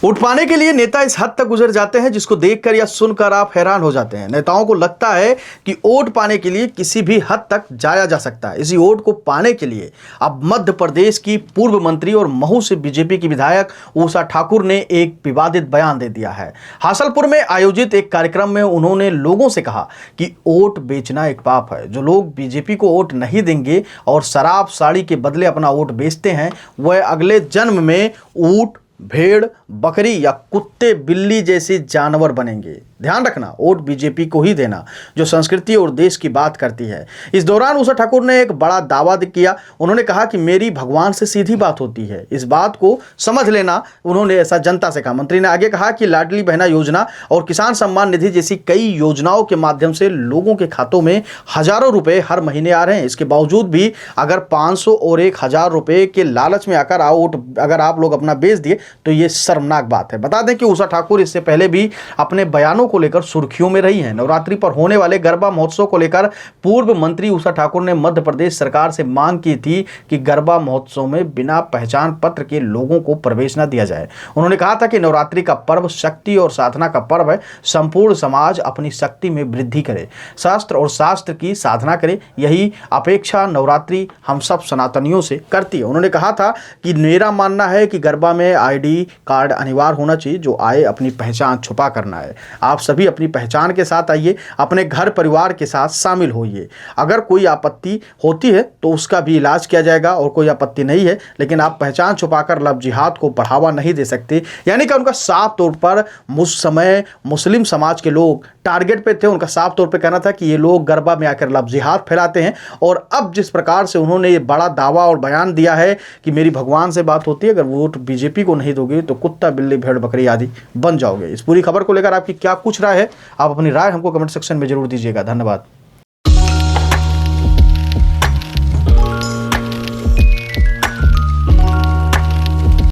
Vote पाने के लिए नेता इस हद तक गुजर जाते हैं जिसको देखकर या सुनकर आप हैरान हो जाते हैं। नेताओं को लगता है कि वोट पाने के लिए किसी भी हद तक जाया जा सकता है। इसी वोट को पाने के लिए अब मध्य प्रदेश की पूर्व मंत्री और महू से बीजेपी की विधायक उषा ठाकुर ने एक विवादित बयान दे दिया है। हासलपुर में आयोजित एक कार्यक्रम में उन्होंने लोगों से कहा कि वोट बेचना एक पाप है। जो लोग बीजेपी को वोट नहीं देंगे और शराब साड़ी के बदले अपना वोट बेचते हैं, वह अगले जन्म में ऊंट, भेड़, बकरी या कुत्ते बिल्ली जैसे जानवर बनेंगे। ध्यान रखना, वोट बीजेपी को ही देना जो संस्कृति और देश की बात करती है। इस दौरान उषा ठाकुर ने एक बड़ा दावा किया। उन्होंने कहा कि मेरी भगवान से सीधी बात होती है, इस बात को समझ लेना। उन्होंने ऐसा जनता से कहा। मंत्री ने आगे कहा कि लाडली बहना योजना और किसान सम्मान निधि जैसी कई योजनाओं के माध्यम से लोगों के खातों में हजारों रुपए हर महीने आ रहे हैं। इसके बावजूद भी अगर 500 और 1000 रुपए के लालच में आकर वोट अगर आप लोग अपना बेच दिए तो ये शर्मनाक बात है। बता दें कि उषा ठाकुर इससे पहले भी अपने बयानों को लेकर सुर्खियों में रही हैं। नवरात्रि पर होने वाले गरबा महोत्सव को लेकर पूर्व मंत्री उषा ठाकुर ने मध्य प्रदेश सरकार से मांग की थी कि गरबा महोत्सव में बिना पहचान पत्र के लोगों को प्रवेश न दिया जाए। उन्होंने कहा था कि नवरात्रि का पर्व शक्ति और साधना का पर्व है। संपूर्ण समाज अपनी शक्ति में वृद्धि करे, शास्त्र और शास्त्र की साधना करे, यही अपेक्षा नवरात्रि हम सब सनातनियों से करती है। उन्होंने कहा था कि मेरा मानना है कि गरबा में ID कार्ड अनिवार्य होना चाहिए। जो आए अपनी पहचान छुपा करना है। आप सभी अपनी पहचान के साथ आइए, अपने घर परिवार के साथ शामिल होइए। अगर कोई आपत्ति होती है तो उसका भी इलाज किया जाएगा और कोई आपत्ति नहीं है, लेकिन आप पहचान छुपाकर लव जिहाद को बढ़ावा नहीं दे सकते। यानी कि उनका साफ तौर पर उस समय मुस्लिम समाज के लोग टारगेट पे थे। उनका साफ तौर पे कहना था कि ये लोग गरबा में आकर लव जिहाद फैलाते हैं। और अब जिस प्रकार से उन्होंने ये बड़ा दावा और बयान दिया है कि मेरी भगवान से बात होती है, अगर वोट बीजेपी को नहीं दोगे तो कुत्ता, बिल्ली, भेड़, बकरी आदि बन जाओगे। इस पूरी खबर को लेकर आपकी क्या कुछ राय है? आप अपनी राय हमको कमेंट सेक्शन में जरूर दीजिएगा। धन्यवाद।